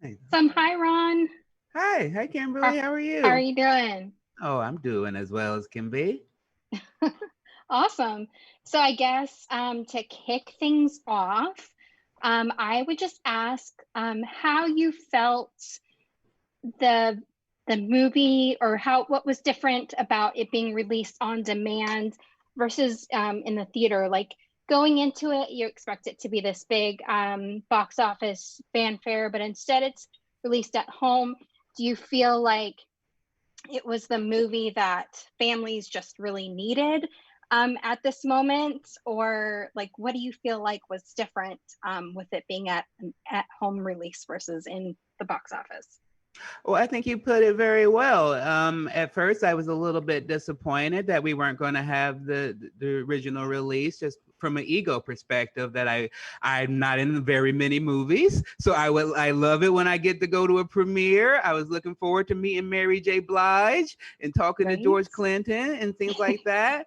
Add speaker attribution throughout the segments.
Speaker 1: Nice.
Speaker 2: Hi, Ron.
Speaker 1: Hi, Kimberly. How are
Speaker 2: How are
Speaker 1: you?
Speaker 2: you doing?
Speaker 1: Oh, I'm doing as well as can be.
Speaker 2: Awesome. So I guess to kick things off, I would just ask how you felt the movie, or what was different about it being released on demand versus in the theater. Like going into it, you expect it to be this big box office fanfare, but instead it's released at home. Do you feel like it was the movie that families just really needed at this moment, or like what do you feel like was different with it being at home release versus in the box office?
Speaker 1: Well, I think you put it very well. At first, I was a little bit disappointed that we weren't going to have the original release, just from an ego perspective. That I'm not in very many movies, so I love it when I get to go to a premiere. I was looking forward to meeting Mary J. Blige and talking to
Speaker 2: Right.
Speaker 1: George Clinton and things like that.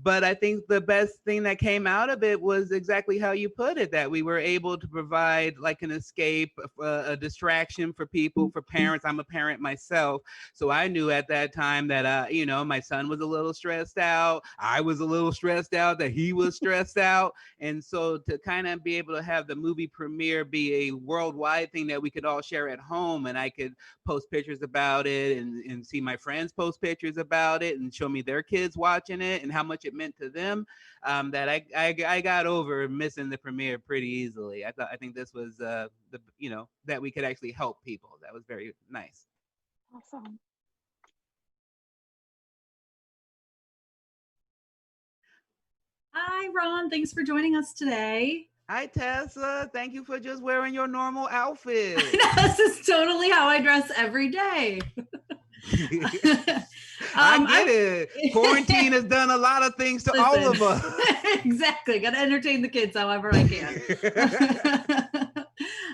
Speaker 1: But I think the best thing that came out of it was exactly how you put it, that we were able to provide like an escape, a distraction for people, for parents. I'm a parent myself. So I knew at that time that, my son was a little stressed out. I was a little stressed out, that he was stressed out. And so to kind of be able to have the movie premiere be a worldwide thing that we could all share at home, and I could post pictures about it and see my friends post pictures about it and show me their kids watching it and how much it meant to them, that I got over missing the premiere pretty easily. I think this was that we could actually help people. That was very nice.
Speaker 2: Awesome.
Speaker 3: Hi, Ron. Thanks for joining us today.
Speaker 1: Hi, Tessa. Thank you for just wearing your normal outfit.
Speaker 3: This is totally how I dress every day.
Speaker 1: I get it. Quarantine has done a lot of things to all of us.
Speaker 3: Exactly. Got to entertain the kids however I can.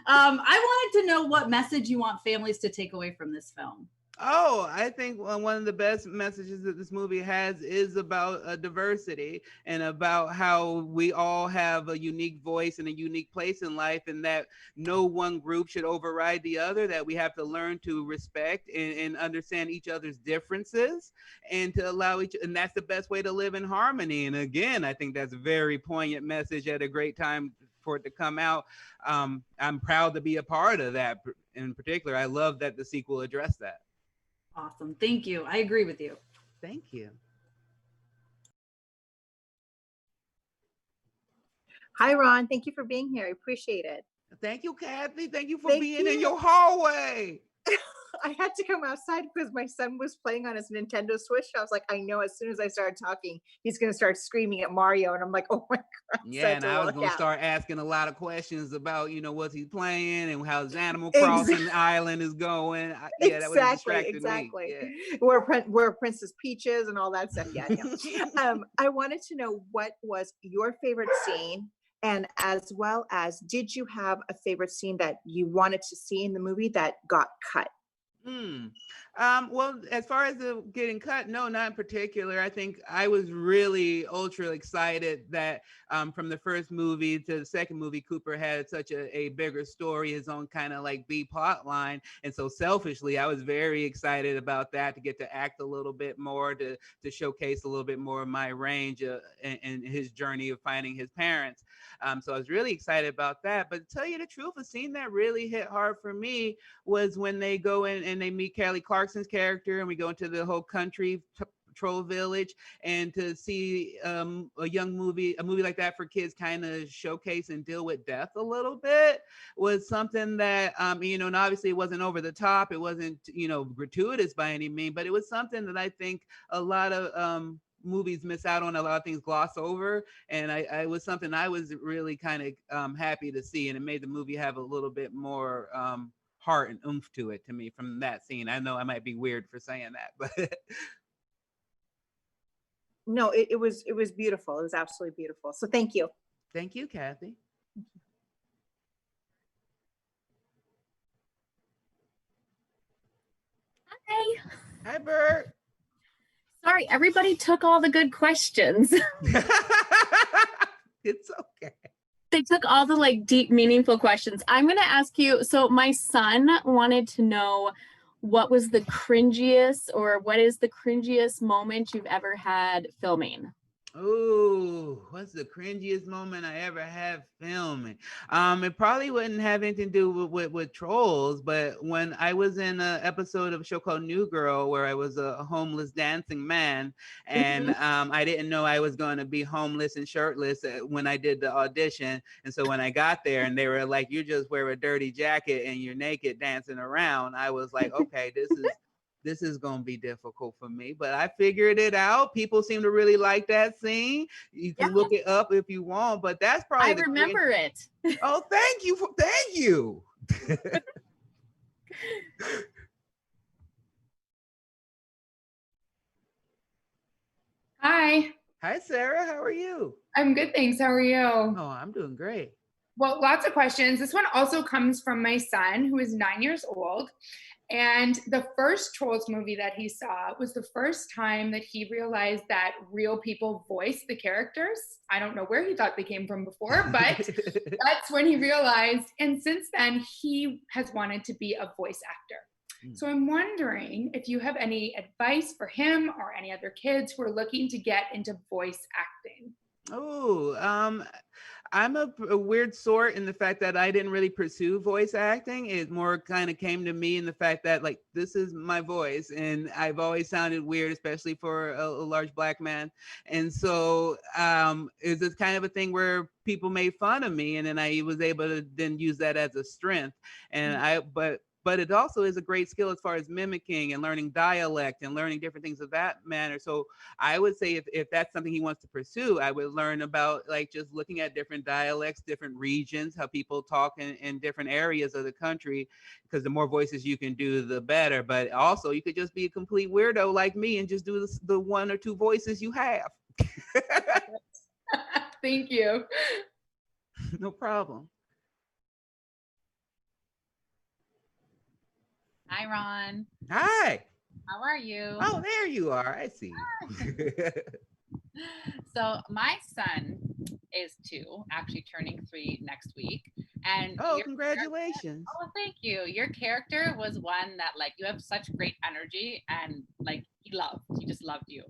Speaker 3: I wanted to know what message you want families to take away from this film.
Speaker 1: Oh, I think one of the best messages that this movie has is about diversity and about how we all have a unique voice and a unique place in life, and that no one group should override the other, that we have to learn to respect and understand each other's differences, and to allow and that's the best way to live in harmony. And again, I think that's a very poignant message at a great time for it to come out. I'm proud to be a part of that in particular. I love that the sequel addressed that.
Speaker 3: Awesome. Thank you. I agree with you.
Speaker 1: Thank you.
Speaker 4: Hi, Ron. Thank you for being here. I appreciate it.
Speaker 1: Thank you, Kathy. Thank you for being in your hallway.
Speaker 4: I had to come outside because my son was playing on his Nintendo Switch. I was like, I know as soon as I started talking, he's going to start screaming at Mario. And I'm like, oh my God.
Speaker 1: Yeah, and I was going to start asking a lot of questions about, what's he playing and how his Animal Crossing Island is going. Yeah, that would have distracted me. Yeah.
Speaker 4: Where Princess Peaches and all that stuff. Yeah. I wanted to know what was your favorite scene, and as well as, did you have a favorite scene that you wanted to see in the movie that got cut?
Speaker 1: Well, as far as the getting cut, no, not in particular. I think I was really ultra excited that from the first movie to the second movie, Cooper had such a bigger story, his own kind of like B plot line. And so selfishly, I was very excited about that, to get to act a little bit more, to showcase a little bit more of my range in his journey of finding his parents. So I was really excited about that. But to tell you the truth, a scene that really hit hard for me was when they go in and they meet Kelly Clarkson's character, and we go into the whole country troll village, and to see a movie like that for kids kind of showcase and deal with death a little bit was something that and obviously it wasn't over the top, it wasn't gratuitous by any means, but it was something that I think a lot of movies miss out on, a lot of things gloss over, and I was something I was really kind of happy to see, and it made the movie have a little bit more heart and oomph to it, to me, from that scene. I know I might be weird for saying that, but
Speaker 4: no, it was beautiful. It was absolutely beautiful. So thank you.
Speaker 1: Thank you, Kathy.
Speaker 5: Hi.
Speaker 1: Hi, Bert.
Speaker 5: Sorry, everybody took all the good questions.
Speaker 1: It's okay.
Speaker 5: they took all the like deep, meaningful questions. I'm gonna ask you. So my son wanted to know what was the cringiest, or what is the cringiest moment you've ever had filming?
Speaker 1: Oh, what's the cringiest moment I ever had filming? It probably wouldn't have anything to do with trolls, but when I was in an episode of a show called New Girl, where I was a homeless dancing man, and I didn't know I was going to be homeless and shirtless when I did the audition. And so when I got there, and they were like, "You just wear a dirty jacket and you're naked dancing around," I was like, "Okay, this is going to be difficult for me," but I figured it out. People seem to really like that scene. You can look it up if you want, but that's probably
Speaker 5: I remember it.
Speaker 1: Oh, thank you.
Speaker 6: Hi,
Speaker 1: Hi, Sarah. How are you?
Speaker 6: I'm good, thanks. How are you?
Speaker 1: Oh, I'm doing great.
Speaker 6: Well, lots of questions. This one also comes from my son, who is 9 years old. And the first Trolls movie that he saw was the first time that he realized that real people voice the characters. I don't know where he thought they came from before, but that's when he realized. And since then, he has wanted to be a voice actor. So I'm wondering if you have any advice for him or any other kids who are looking to get into voice acting.
Speaker 1: Oh, I'm a weird sort in the fact that I didn't really pursue voice acting. It more kind of came to me in the fact that like this is my voice, and I've always sounded weird, especially for a large Black man. And so it's this kind of a thing where people made fun of me, and then I was able to then use that as a strength. And but it also is a great skill as far as mimicking and learning dialect and learning different things of that manner. So I would say if that's something he wants to pursue, I would learn about like just looking at different dialects, different regions, how people talk in different areas of the country, because the more voices you can do, the better. But also you could just be a complete weirdo like me and just do the one or two voices you have.
Speaker 6: Thank you.
Speaker 1: No problem.
Speaker 7: Hi, Ron.
Speaker 1: Hi.
Speaker 7: How are you?
Speaker 1: Oh, there you are. I see.
Speaker 7: So my son is 2, actually turning 3 next week. And
Speaker 1: oh, congratulations.
Speaker 7: Oh, thank you. Your character was one that like you have such great energy, and like he just loved you.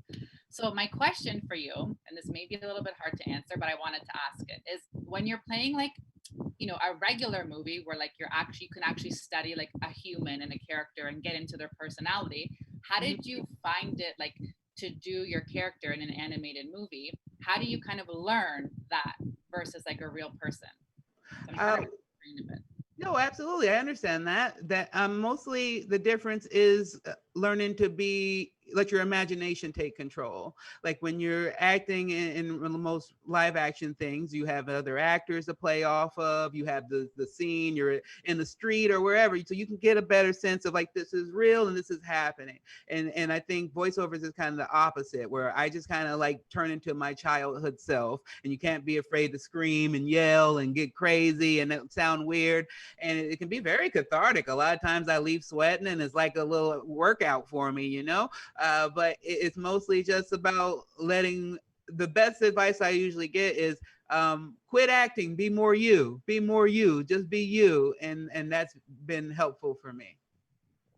Speaker 7: So my question for you, and this may be a little bit hard to answer, but I wanted to ask it, is when you're playing like, you know, a regular movie where like you can actually study like a human and a character and get into their personality, how did you find it like to do your character in an animated movie? How do you kind of learn that versus like a real person? So I'm kind of a bit.
Speaker 1: No, absolutely. I understand that. Mostly the difference is learning to let your imagination take control. Like when you're acting in most live action things, you have other actors to play off of. You have the scene. You're in the street or wherever, so you can get a better sense of like this is real and this is happening. And I think voiceovers is kind of the opposite, where I just kind of like turn into my childhood self, and you can't be afraid to scream and yell and get crazy and it sound weird. And it can be very cathartic. A lot of times I leave sweating and it's like a little workout for me, you know? But it's mostly just about letting. The best advice I usually get is quit acting, be more you, just be you. And that's been helpful for me.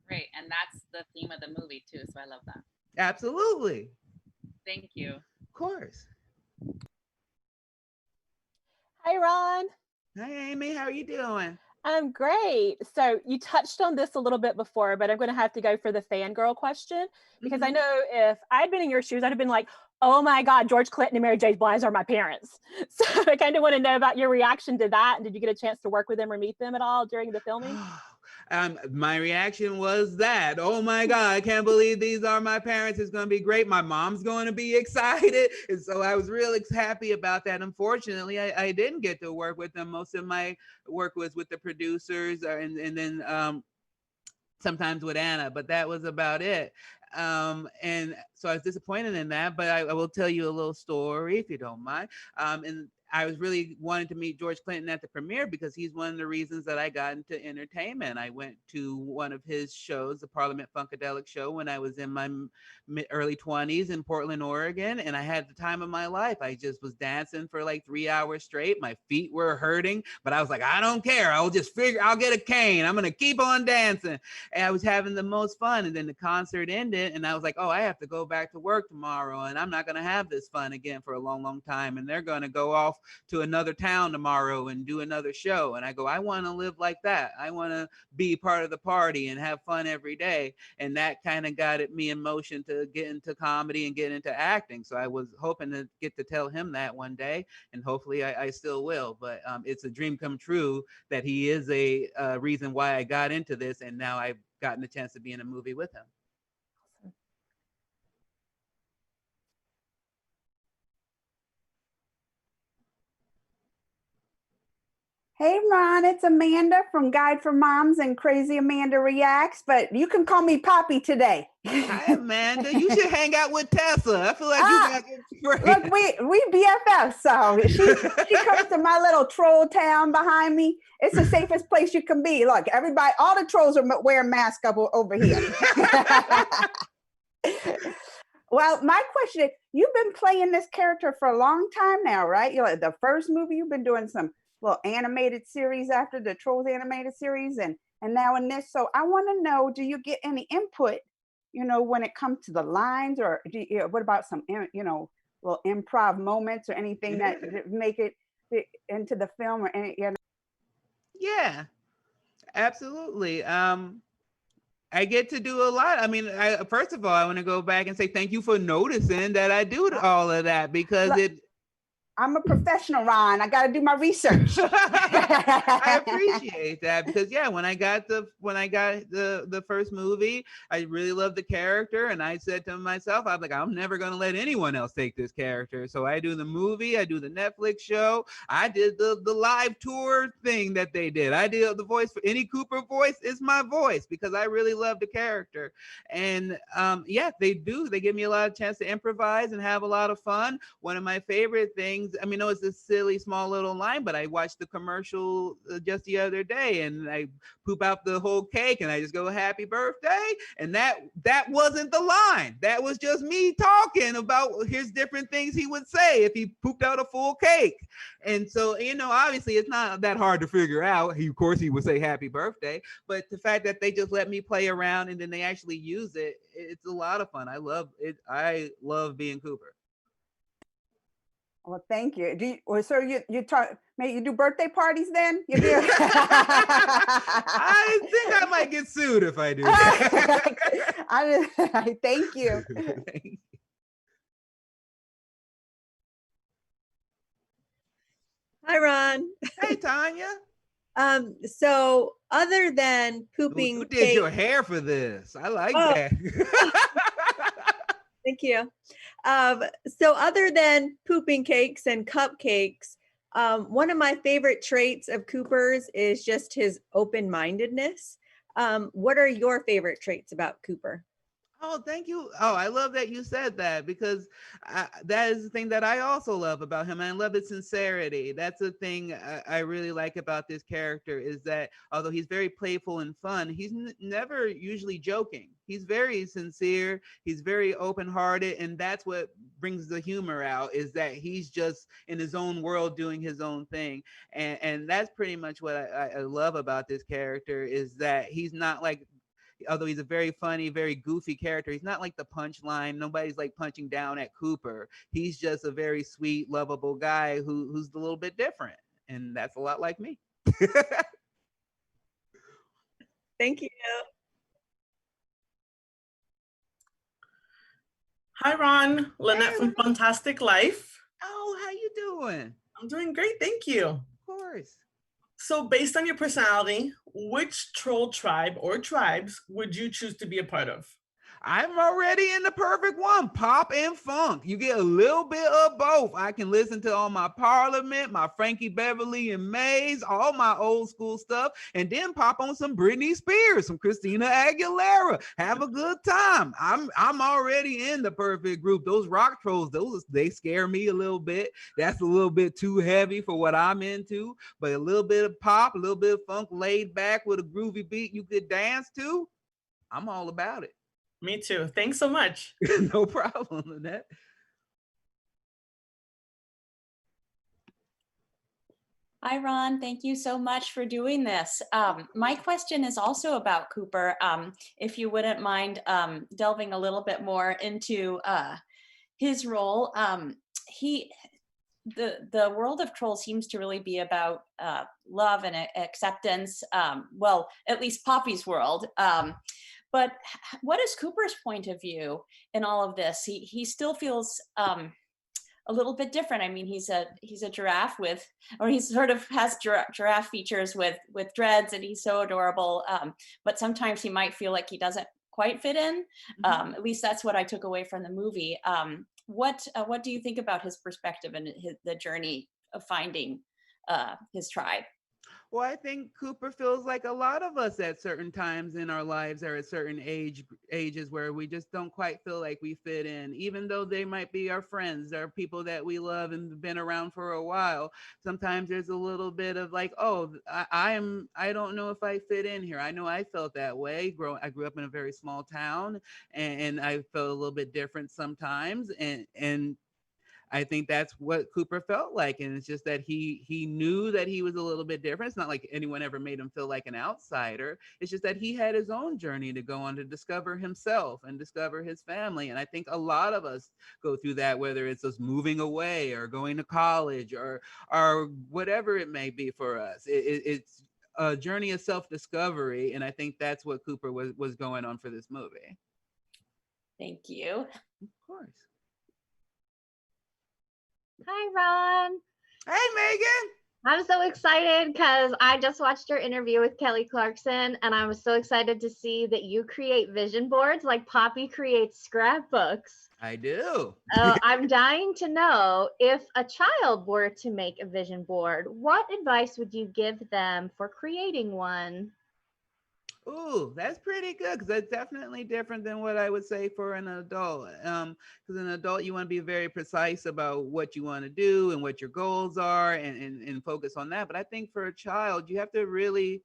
Speaker 7: Great. And that's the theme of the movie too. So I love that.
Speaker 1: Absolutely.
Speaker 7: Thank you.
Speaker 1: Of course.
Speaker 8: Hi, Ron.
Speaker 1: Hi, Amy. How are you doing?
Speaker 8: I'm great. So you touched on this a little bit before, but I'm going to have to go for the fangirl question, because I know if I'd been in your shoes, I'd have been like, oh my God, George Clinton and Mary J. Blige are my parents. So I kind of want to know about your reaction to that. And did you get a chance to work with them or meet them at all during the filming?
Speaker 1: My reaction was that, oh my God, I can't believe these are my parents. It's going to be great. My mom's going to be excited. And so I was really happy about that. Unfortunately, I didn't get to work with them. Most of my work was with the producers and then sometimes with Anna, but that was about it. And so I was disappointed in that, but I will tell you a little story if you don't mind. And I was really wanting to meet George Clinton at the premiere because he's one of the reasons that I got into entertainment. I went to one of his shows, the Parliament Funkadelic show, when I was in my early 20s in Portland, Oregon, and I had the time of my life. I just was dancing for like 3 hours straight. My feet were hurting, but I was like, I don't care. I'll get a cane. I'm going to keep on dancing. And I was having the most fun. And then the concert ended, and I was like, oh, I have to go back to work tomorrow, and I'm not going to have this fun again for a long, long time. And they're going to go off to another town tomorrow and do another show. And I go, I want to live like that. I want to be part of the party and have fun every day. And that kind of got me in motion to get into comedy and get into acting. So I was hoping to get to tell him that one day, and hopefully I still will. But it's a dream come true that he is a reason why I got into this, and now I've gotten a chance to be in a movie with him.
Speaker 9: Hey, Ron, it's Amanda from Guide for Moms and Crazy Amanda Reacts, but you can call me Poppy today.
Speaker 1: Hi, Amanda. You should hang out with Tessa. I feel like you got good friends.
Speaker 9: Look, we BFFs, so she comes to my little troll town behind me. It's the safest place you can be. Look, everybody, all the trolls are wearing masks up over here. Well, my question is, you've been playing this character for a long time now, right? You're like the first movie, you've been doing some little animated series after the Trolls animated series, and now in this. So I want to know, do you get any input, when it comes to the lines, or what about some, little improv moments or anything that make it into the film or any,
Speaker 1: Yeah, absolutely. I get to do a lot. I mean, first of all, I want to go back and say thank you for noticing that I do all of that, because
Speaker 9: I'm a professional, Ron. I got to do my research.
Speaker 1: I appreciate that, because when I got the first movie, I really loved the character, and I said to myself, I'm like, I'm never going to let anyone else take this character. So I do the movie, I do the Netflix show, I did the live tour thing that they did. I did the voice for any Cooper voice is my voice, because I really love the character. And they do. They give me a lot of chance to improvise and have a lot of fun. One of my favorite things, I mean, it was a silly small little line, but I watched the commercial just the other day, and I poop out the whole cake, and I just go, happy birthday. And that wasn't the line. That was just me talking about his different things he would say if he pooped out a full cake. And so, obviously it's not that hard to figure out. Of course he would say happy birthday, but the fact that they just let me play around and then they actually use it, it's a lot of fun. I love it. I love being Cooper.
Speaker 9: Well, thank you. So you do birthday parties then? You do?
Speaker 1: I think I might get sued if I do that.
Speaker 9: Thank you.
Speaker 10: Hi, Ron.
Speaker 1: Hey, Tanya.
Speaker 10: So other than pooping,
Speaker 1: you did your hair for this. I like that.
Speaker 10: Thank you. So other than pooping cakes and cupcakes, one of my favorite traits of Cooper's is just his open-mindedness. What are your favorite traits about Cooper?
Speaker 1: Oh, thank you. Oh, I love that you said that, because that is the thing that I also love about him. I love his sincerity. That's the thing I really like about this character, is that although he's very playful and fun, he's never usually joking. He's very sincere. He's very open-hearted, and that's what brings the humor out, is that he's just in his own world doing his own thing. And that's pretty much what I love about this character, is that he's not like, although he's a very funny, very goofy character, he's not like the punchline. Nobody's like punching down at Cooper. He's just a very sweet, lovable guy who's a little bit different. And that's a lot like me.
Speaker 10: Thank you.
Speaker 11: Hi, Ron. Lynette from Fantastic Life.
Speaker 1: Oh, how you doing?
Speaker 11: I'm doing great, thank you.
Speaker 1: Of course.
Speaker 11: So based on your personality, which troll tribe or tribes would you choose to be a part of?
Speaker 1: I'm already in the perfect one, pop and funk. You get a little bit of both. I can listen to all my Parliament, my Frankie Beverly and Mays, all my old school stuff, and then pop on some Britney Spears, some Christina Aguilera. Have a good time. I'm already in the perfect group. Those rock trolls, they scare me a little bit. That's a little bit too heavy for what I'm into, but a little bit of pop, a little bit of funk laid back with a groovy beat you could dance to, I'm all about it.
Speaker 11: Me too. Thanks so much.
Speaker 1: No problem, Lynette.
Speaker 12: Hi, Ron. Thank you so much for doing this. My question is also about Cooper. If you wouldn't mind delving a little bit more into his role. The world of Trolls seems to really be about love and acceptance. Well, at least Poppy's world. But what is Cooper's point of view in all of this? He still feels a little bit different. I mean, he's a giraffe or he sort of has giraffe features with dreads, and he's so adorable. But sometimes he might feel like he doesn't quite fit in. At least that's what I took away from the movie. What do you think about his perspective and the journey of finding his tribe?
Speaker 1: Well, I think Cooper feels like a lot of us at certain times in our lives or at certain ages where we just don't quite feel like we fit in, even though they might be our friends or people that we love and been around for a while. Sometimes there's a little bit of like, oh, I don't know if I fit in here. I know I felt that way. I grew up in a very small town, and I felt a little bit different sometimes, and I think that's what Cooper felt like. And it's just that he knew that he was a little bit different. It's not like anyone ever made him feel like an outsider. It's just that he had his own journey to go on to discover himself and discover his family. And I think a lot of us go through that, whether it's us moving away or going to college or whatever it may be for us. It's a journey of self-discovery. And I think that's what Cooper was going on for this movie.
Speaker 12: Thank you.
Speaker 1: Of course.
Speaker 13: Hi, Ron.
Speaker 1: Hey, Megan.
Speaker 13: I'm so excited because I just watched your interview with Kelly Clarkson, and I was so excited to see that you create vision boards like Poppy creates scrapbooks.
Speaker 1: I do.
Speaker 13: I'm dying to know, if a child were to make a vision board, what advice would you give them for creating one?
Speaker 1: Ooh, that's pretty good, because that's definitely different than what I would say for an adult. Because an adult, you want to be very precise about what you want to do and what your goals are, and focus on that. But I think for a child, you have to really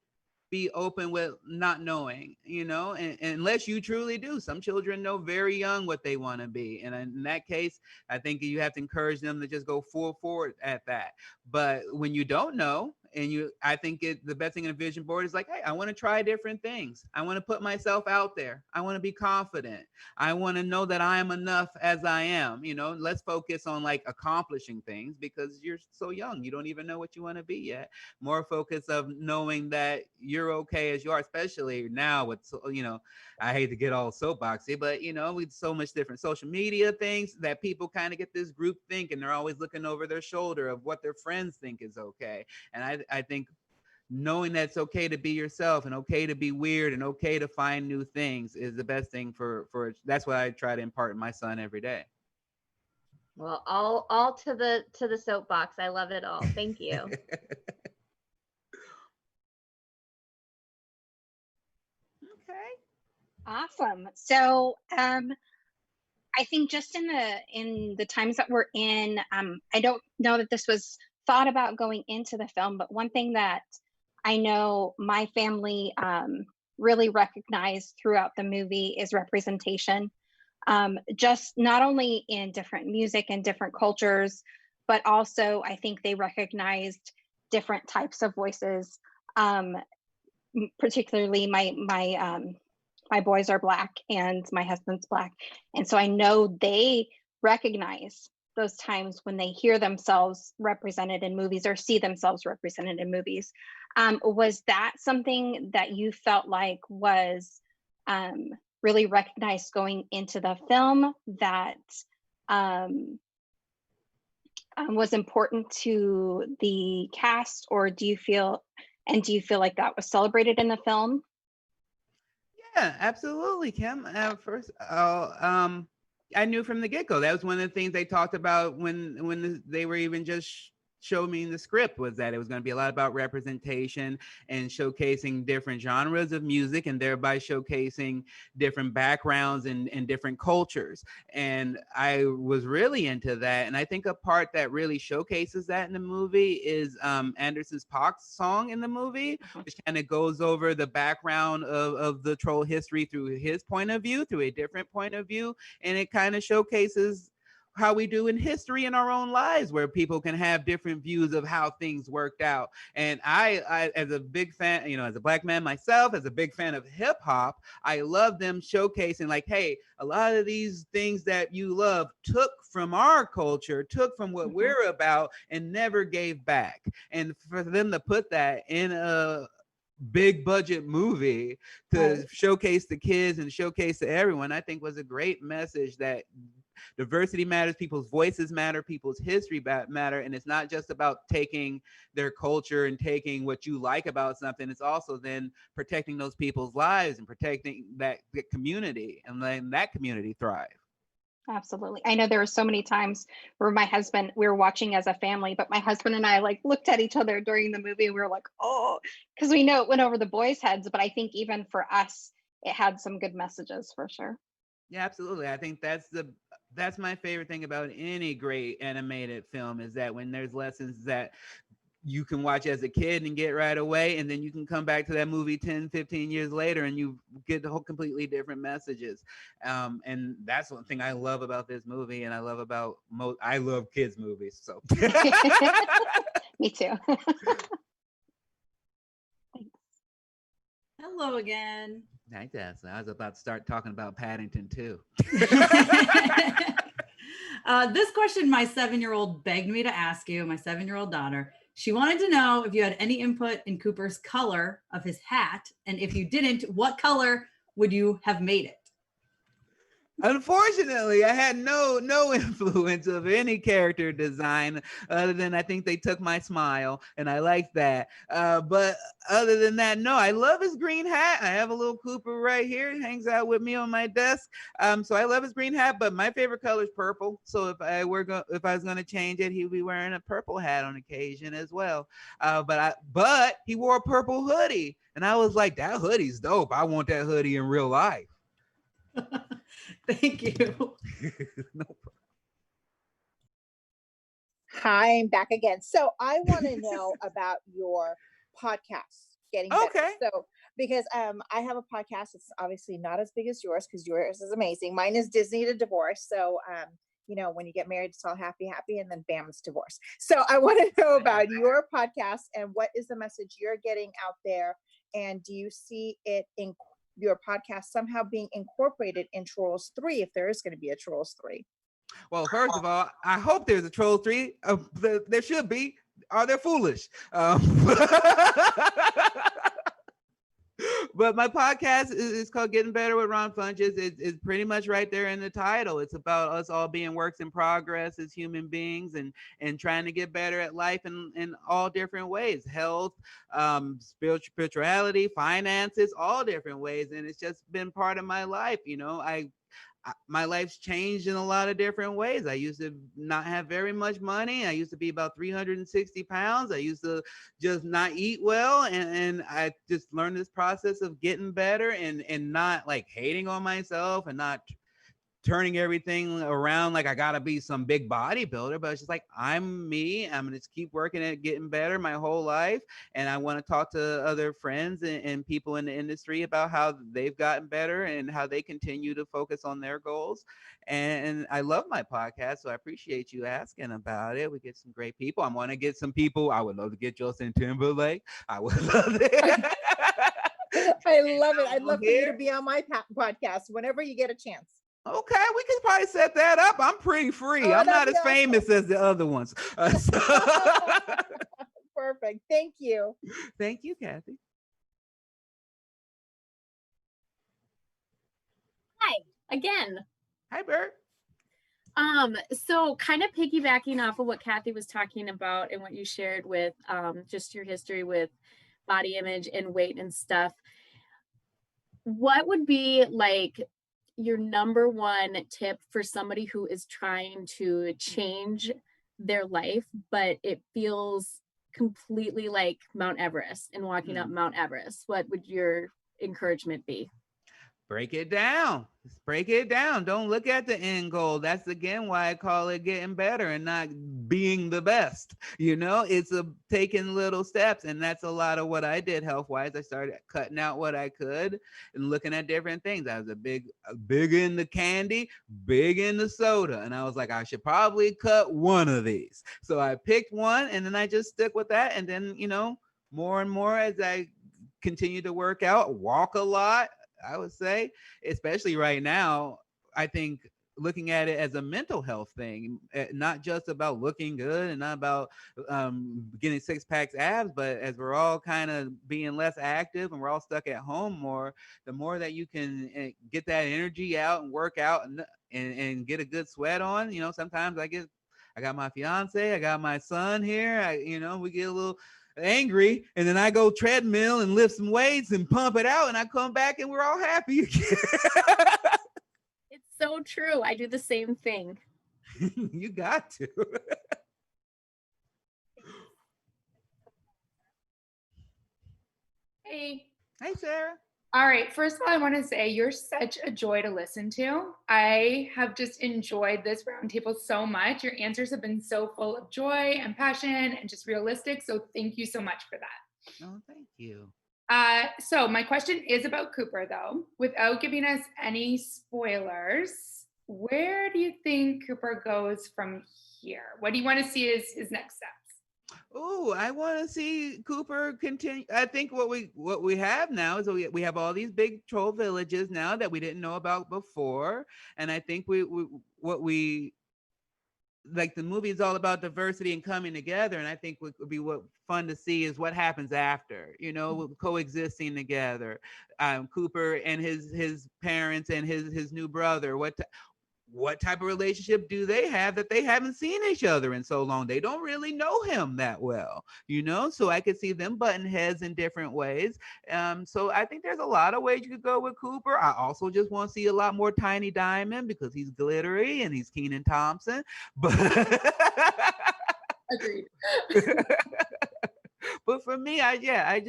Speaker 1: be open with not knowing, and unless you truly do. Some children know very young what they want to be, and in that case, I think you have to encourage them to just go full forward at that. But when you don't know, I think the best thing in a vision board is like, hey, I want to try different things. I want to put myself out there. I want to be confident. I want to know that I am enough as I am. Let's focus on like accomplishing things, because you're so young. You don't even know what you want to be yet. More focus of knowing that you're okay as you are, especially now with, I hate to get all soapboxy, but with so much different social media things that people kind of get this group think, and they're always looking over their shoulder of what their friends think is okay. And I think knowing that it's okay to be yourself and okay to be weird and okay to find new things is the best thing for that's what I try to impart in my son every day.
Speaker 13: Well, all to the soapbox. I love it all. Thank you.
Speaker 1: Okay.
Speaker 2: Awesome. So I think just in the times that we're in, I don't know that this was thought about going into the film, but one thing that I know my family really recognized throughout the movie is representation. Just not only in different music and different cultures, but also I think they recognized different types of voices. Particularly my boys are Black and my husband's Black. And so I know they recognize those times when they hear themselves represented in movies or see themselves represented in movies. Was that something that you felt like was really recognized going into the film, that was important to the cast, or do you feel like that was celebrated in the film?
Speaker 1: Yeah, absolutely, Kim. First, I knew from the get-go that was one of the things they talked about when they were even just showed me in the script, was that it was going to be a lot about representation and showcasing different genres of music, and thereby showcasing different backgrounds and different cultures. And I was really into that. And I think a part that really showcases that in the movie is Anderson's Pox song in the movie, which kind of goes over the background of the troll history through his point of view, through a different point of view. And it kind of showcases how we do in history in our own lives, where people can have different views of how things worked out. And I as a big fan, as a Black man myself, as a big fan of hip hop, I love them showcasing like, hey, a lot of these things that you love took from our culture, took from what we're about, and never gave back. And for them to put that in a big budget movie to showcase the kids and showcase to everyone, I think was a great message that diversity matters, people's voices matter, people's history matter. And it's not just about taking their culture and taking what you like about something. It's also then protecting those people's lives and protecting that community, and letting that community thrive.
Speaker 2: Absolutely. I know there were so many times where we were watching as a family, but my husband and I like looked at each other during the movie. We were like, oh, because we know it went over the boys' heads. But I think even for us, it had some good messages for sure.
Speaker 1: Yeah, absolutely. I think that's my favorite thing about any great animated film, is that when there's lessons that you can watch as a kid and get right away, and then you can come back to that movie 10, 15 years later and you get the whole completely different messages. And that's one thing I love about this movie, and I love about I love kids movies. So
Speaker 2: me too.
Speaker 3: Hello again.
Speaker 1: I guess I was about to start talking about Paddington too.
Speaker 3: This question my 7-year-old begged me to ask you, my 7-year-old daughter. She wanted to know if you had any input in Cooper's color of his hat, and if you didn't, what color would you have made it?
Speaker 1: Unfortunately, I had no influence of any character design, other than I think they took my smile, and I liked that. But other than that, no, I love his green hat. I have a little Cooper right here. He hangs out with me on my desk. So I love his green hat, but my favorite color is purple. So if I was going to change it, he would be wearing a purple hat on occasion as well. But he wore a purple hoodie, and I was like, that hoodie's dope. I want that hoodie in real life.
Speaker 3: Thank you.
Speaker 1: No problem.
Speaker 4: Hi, I'm back again. So I want to know about your podcast, Getting Better.
Speaker 1: Okay.
Speaker 4: So because I have a podcast. It's obviously not as big as yours, because yours is amazing. Mine is Disney to Divorce. So when you get married, it's all happy, and then bam, it's divorce. So I want to know about your podcast and what is the message you're getting out there, and do you see it in your podcast somehow being incorporated in Trolls 3, if there is going to be a Trolls 3?
Speaker 1: Well, first of all, I hope there's a Troll 3. There should be. Are they foolish? But my podcast is called Getting Better with Ron Funches. It's pretty much right there in the title. It's about us all being works in progress as human beings, and trying to get better at life in all different ways: health, spirituality, finances, all different ways. And it's just been part of my life. My life's changed in a lot of different ways. I used to not have very much money. I used to be about 360 pounds. I used to just not eat well. And I just learned this process of getting better, and not like hating on myself, and not turning everything around like I gotta be some big bodybuilder, but it's just like, I'm me. I'm gonna just keep working at getting better my whole life. And I want to talk to other friends and people in the industry about how they've gotten better and how they continue to focus on their goals. And I love my podcast, so I appreciate you asking about it. We get some great people. I want to get some people. I would love to get Justin Timberlake. I would love it.
Speaker 4: I love it. I'd love for you to be on my podcast whenever you get a chance.
Speaker 1: Okay, we can probably set that up. I'm pretty free. I'm not as famous as the other ones.
Speaker 4: Perfect. Thank you.
Speaker 1: Thank you, Kathy.
Speaker 5: Hi again.
Speaker 1: Hi, Bert.
Speaker 5: So kind of piggybacking off of what Kathy was talking about and what you shared with just your history with body image and weight and stuff. what would be like your number one tip for somebody who is trying to change their life, but it feels completely like Mount Everest and walking up Mount Everest? What would your encouragement be?
Speaker 1: Break it down. Just break it down. Don't look at the end goal. That's again why I call it getting better and not being the best. You know, it's a taking little steps. And that's a lot of what I did health wise. I started cutting out what I could and looking at different things. I was a big into candy, big into soda. And I was like, I should probably cut one of these. So I picked one and then I just stuck with that. And then, you know, more and more as I continue to work out, walk a lot, I would say, especially right now, I think looking at it as a mental health thing, not just about looking good and not about getting six packs abs, but as we're all kind of being less active and we're all stuck at home more, the more that you can get that energy out and work out and get a good sweat on. You know, sometimes I got my fiance, I got my son here, we get a little angry, and then I go treadmill and lift some weights and pump it out, and I come back and we're all happy again.
Speaker 5: It's so true. I do the same thing.
Speaker 1: You got to.
Speaker 6: Hey.
Speaker 1: Hey, Sarah.
Speaker 6: All right. First of all, I want to say you're such a joy to listen to. I have just enjoyed this roundtable so much. Your answers have been so full of joy and passion and just realistic. So thank you so much for that.
Speaker 1: Oh, thank you.
Speaker 6: So my question is about Cooper, though. Without giving us any spoilers, where do you think Cooper goes from here? What do you want to see as his next steps?
Speaker 1: Oh, I want to see Cooper continue. I think what we have now is we have all these big troll villages now that we didn't know about before, and I think what we like, the movie is all about diversity and coming together, and I think what would be fun to see is what happens after, coexisting together. Cooper and his parents and his new brother. What type of relationship do they have that they haven't seen each other in so long? They don't really know him that well, so I could see them butting heads in different ways. So I think there's a lot of ways you could go with Cooper. I also just want to see a lot more Tiny Diamond because he's glittery and he's Kenan Thompson. But
Speaker 6: agreed.
Speaker 1: But for me, I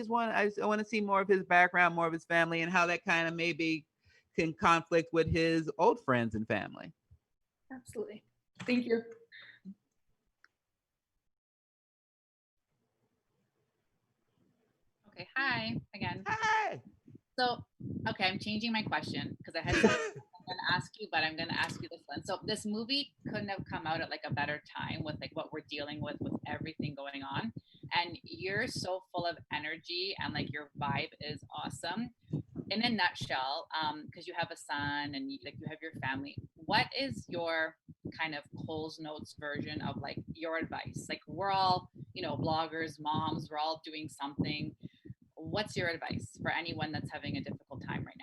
Speaker 1: want to see more of his background, more of his family, and how that kind of maybe can conflict with his old friends and family.
Speaker 6: Absolutely. Thank you.
Speaker 7: Okay, hi again.
Speaker 1: Hi.
Speaker 7: So, okay, I'm changing my question because I had something I'm going to ask you, but I'm going to ask you this one. So this movie couldn't have come out at like a better time with like what we're dealing with everything going on. And you're so full of energy and like your vibe is awesome. In a nutshell, because you have a son and you have your family, what is your kind of Cole's Notes version of like your advice? Like we're all, bloggers, moms, we're all doing something. What's your advice for anyone that's having a difficult time right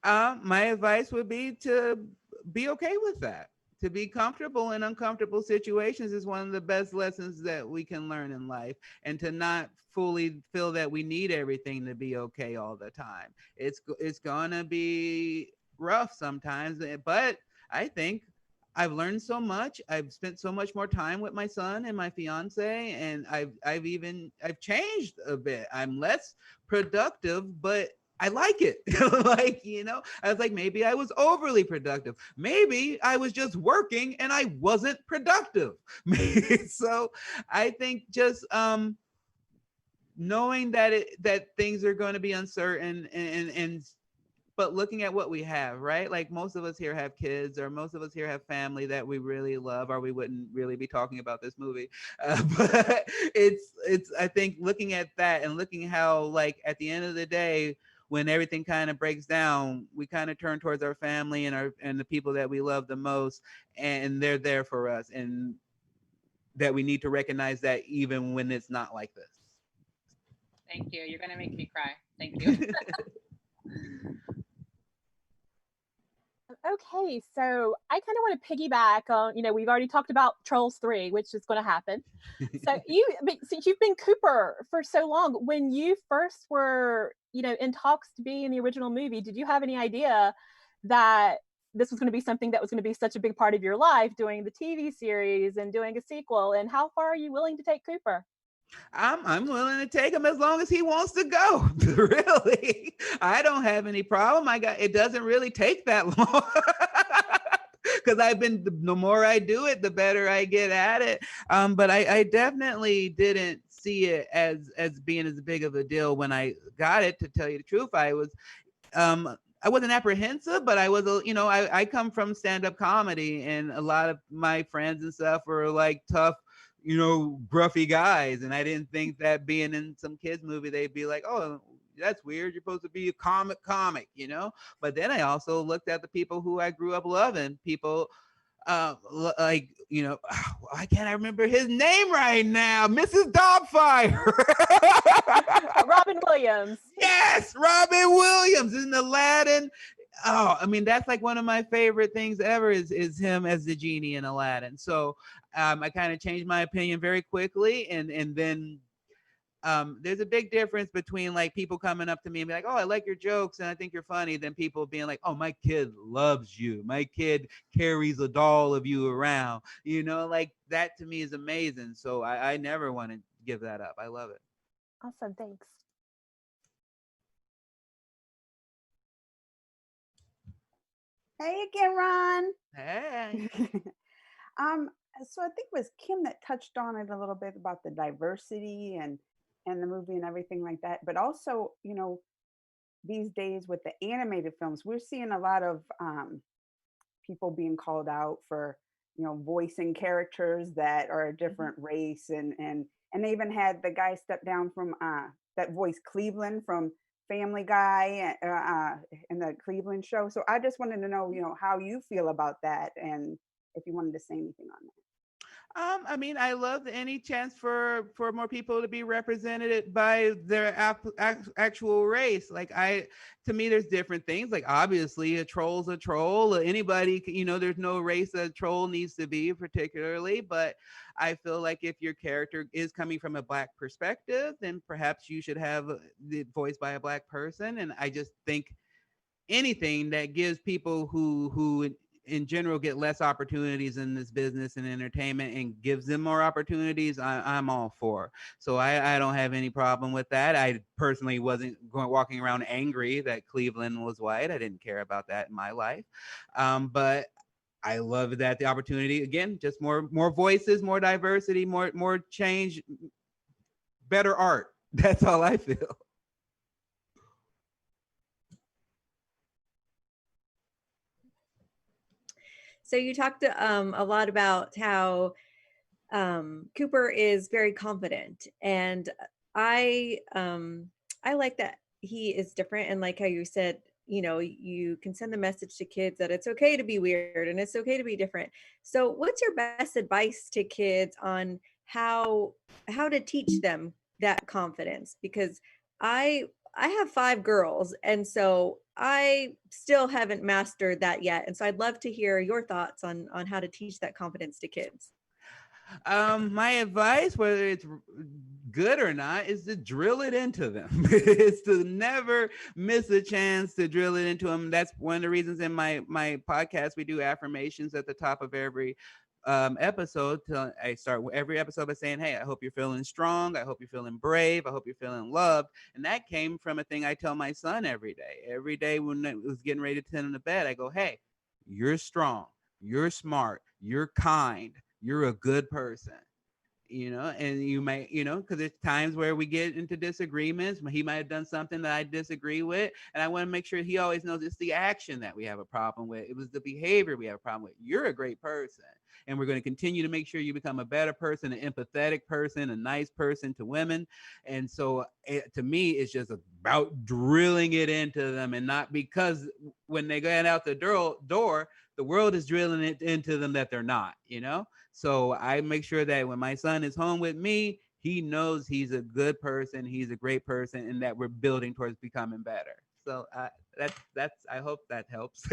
Speaker 7: now?
Speaker 1: My advice would be to be okay with that. To be comfortable in uncomfortable situations is one of the best lessons that we can learn in life, and to not fully feel that we need everything to be okay all the time. It's gonna be rough sometimes, but I think I've learned so much. I've spent so much more time with my son and my fiance, and I've changed a bit. I'm less productive, but I like it. I was like, maybe I was overly productive. Maybe I was just working and I wasn't productive. So I think just knowing that things are going to be uncertain but looking at what we have, right? Like most of us here have kids, or most of us here have family that we really love, or we wouldn't really be talking about this movie. But it's I think looking at that and looking how, like, at the end of the day, when everything kind of breaks down, we kind of turn towards our family and the people that we love the most, and they're there for us, and that we need to recognize that even when it's not like this.
Speaker 7: Thank you. You're going to make me cry. Thank you.
Speaker 8: Okay, so I kind of want to piggyback on, we've already talked about Trolls 3, which is going to happen. So since you've been Cooper for so long, when you first were in talks to be in the original movie. Did you have any idea that this was going to be something that was going to be such a big part of your life, doing the TV series and doing a sequel? And how far are you willing to take Cooper?
Speaker 1: I'm willing to take him as long as he wants to go. Really, I don't have any problem. It doesn't really take that long. Because the more I do it, the better I get at it. But I definitely didn't see it as being as big of a deal when I got it. To tell you the truth, I wasn't apprehensive, but I was, I come from stand-up comedy, and a lot of my friends and stuff were like tough, gruffy guys, and I didn't think that being in some kids movie, they'd be like, oh, that's weird. You're supposed to be a comic, But then I also looked at the people who I grew up loving, people like, why can't I remember his name right now? Mrs. Doubtfire.
Speaker 8: Robin Williams.
Speaker 1: Yes, Robin Williams in Aladdin. Oh, I mean, that's like one of my favorite things ever is him as the genie in Aladdin. So I kind of changed my opinion very quickly, and then there's a big difference between like people coming up to me and be like, oh, I like your jokes and I think you're funny, than people being like, oh, my kid loves you. My kid carries a doll of you around. Like that to me is amazing. So I never want to give that up. I love it.
Speaker 8: Awesome. Thanks.
Speaker 9: Hey again, Ron.
Speaker 1: Hey.
Speaker 9: So I think it was Kim that touched on it a little bit about the diversity and the movie and everything like that. But also, these days with the animated films, we're seeing a lot of people being called out for, voicing characters that are a different race, and they even had the guy step down from that voiced Cleveland from Family Guy in the Cleveland show. So I just wanted to know, how you feel about that, and if you wanted to say anything on that.
Speaker 1: I mean, I love any chance for more people to be represented by their actual race. Like to me, there's different things. Like obviously, a troll's a troll. Anybody, there's no race a troll needs to be particularly. But I feel like if your character is coming from a Black perspective, then perhaps you should have it voiced by a Black person. And I just think anything that gives people who in general get less opportunities in this business and entertainment and gives them more opportunities, I'm all for. So I don't have any problem with that. I personally wasn't walking around angry that Cleveland was white. I didn't care about that in my life. But I love that the opportunity, again, just more voices, more diversity, more change, better art. That's all I feel.
Speaker 10: So you talked a lot about how Cooper is very confident, and I like that he is different, and like how you said, you can send the message to kids that it's okay to be weird and it's okay to be different. So what's your best advice to kids on how to teach them that confidence? Because I have 5 girls, and so I still haven't mastered that yet. And so I'd love to hear your thoughts on how to teach that confidence to kids.
Speaker 1: My advice, whether it's good or not, is to drill it into them. It's to never miss a chance to drill it into them. That's one of the reasons in my podcast we do affirmations at the top of every episode. I start every episode by saying, hey, I hope you're feeling strong. I hope you're feeling brave. I hope you're feeling loved. And that came from a thing I tell my son every day. Every day when I was getting ready to send him to bed, I go, hey, you're strong. You're smart. You're kind. You're a good person. And you may, because there's times where we get into disagreements. He might have done something that I disagree with. And I want to make sure he always knows it's the action that we have a problem with. It was the behavior we have a problem with. You're a great person. And we're going to continue to make sure you become a better person, an empathetic person, a nice person to women. And so to me, it's just about drilling it into them, and not because when they get out the door, the world is drilling it into them that they're not, So I make sure that when my son is home with me, he knows he's a good person, he's a great person, and that we're building towards becoming better. So that's I hope that helps.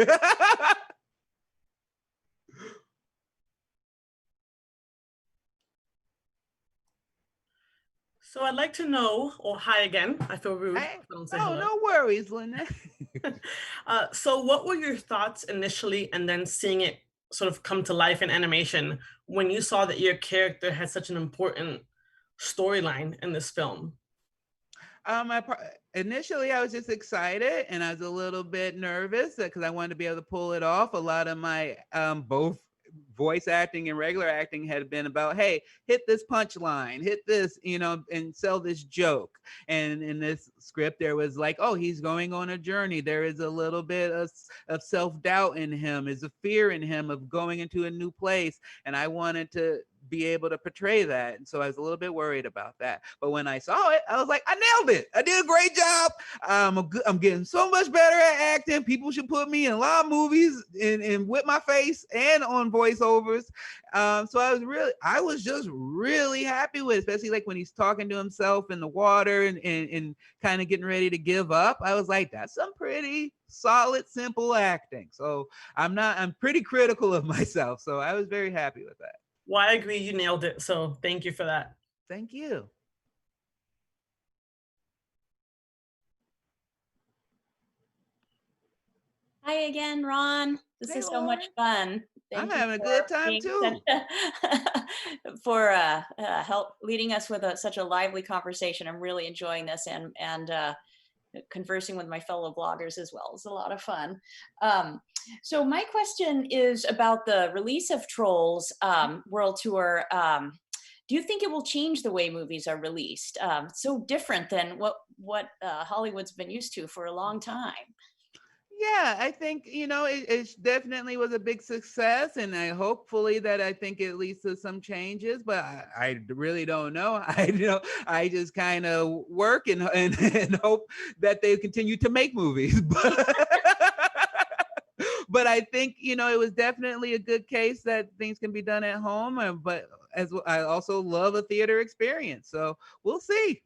Speaker 11: So I'd like to know, or hi again, I feel rude.
Speaker 1: Hey,
Speaker 11: I don't say
Speaker 1: no,
Speaker 11: hello.
Speaker 1: no worries, Lynette.
Speaker 11: So what were your thoughts initially, and then seeing it sort of come to life in animation when you saw that your character had such an important storyline in this film?
Speaker 1: Initially I was just excited and I was a little bit nervous because I wanted to be able to pull it off. A lot of my both voice acting and regular acting had been about, hey, hit this punchline, hit this, you know, and sell this joke. And in this script, there was like, oh, he's going on a journey. There is a little bit of self-doubt in him, is a fear in him of going into a new place. And I wanted to be able to portray that. And so I was a little bit worried about that. But when I saw it, I was like, I nailed it. I did a great job. I'm getting so much better at acting. People should put me in a lot of movies and with my face and on voiceovers. So I was just really happy with it, especially like when he's talking to himself in the water and kind of getting ready to give up. I was like, that's some pretty solid, simple acting. So I'm pretty critical of myself. So I was very happy with that.
Speaker 11: Well, I agree, you nailed it. So thank you for that.
Speaker 1: Thank you.
Speaker 12: Hi again, Ron. This
Speaker 1: Hey,
Speaker 12: is so much fun.
Speaker 1: I'm
Speaker 12: Thank you
Speaker 1: having a
Speaker 12: for
Speaker 1: good time
Speaker 12: being
Speaker 1: too.
Speaker 12: for help leading us with such a lively conversation. I'm really enjoying this and conversing with my fellow bloggers as well. It's a lot of fun. So my question is about the release of Trolls World Tour. Do you think it will change the way movies are released? So different than what Hollywood's been used to for a long time.
Speaker 1: Yeah, I think, you know, it definitely was a big success, and I think it leads to some changes, but I really don't know. I just kind of work and hope that they continue to make movies. But I think, you know, it was definitely a good case that things can be done at home, but as well, I also love a theater experience. So we'll see.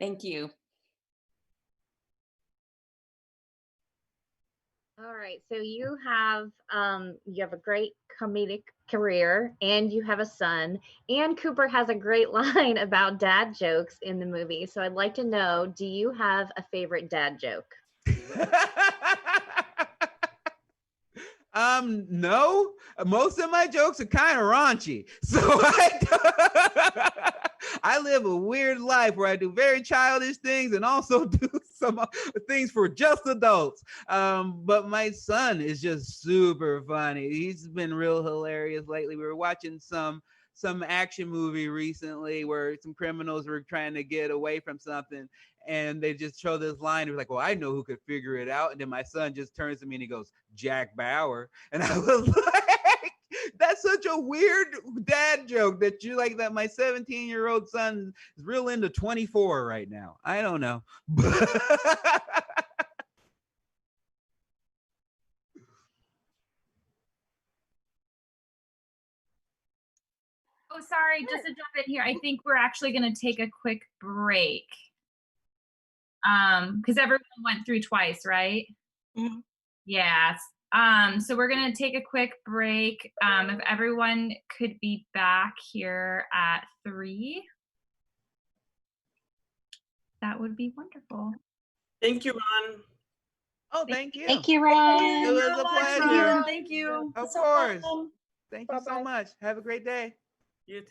Speaker 12: Thank you.
Speaker 13: All right, so you have a great comedic career and you have a son, and Cooper has a great line about dad jokes in the movie. So I'd like to know, do you have a favorite dad joke?
Speaker 1: No, most of my jokes are kind of raunchy. So I live a weird life where I do very childish things and also do some things for just adults. But my son is just super funny. He's been real hilarious lately. We were watching some action movie recently where some criminals were trying to get away from something, and they just show this line. It was like, well, I know who could figure it out. And then my son just turns to me and he goes, Jack Bauer. And I was like, that's such a weird dad joke that my 17-year-old son is real into 24 right now. I don't know.
Speaker 14: Oh, sorry, just to jump in here. I think we're actually going to take a quick break. Because everyone went through twice, right?
Speaker 11: Mm-hmm.
Speaker 14: Yes. So we're going to take a quick break. If everyone could be back here at 3, that would be wonderful.
Speaker 11: Thank you, Ron.
Speaker 1: Oh, thank you.
Speaker 2: Thank you, Ron.
Speaker 1: It was a pleasure.
Speaker 3: Thank you.
Speaker 1: Of course. Thank you so much. Have a great day.
Speaker 11: You too.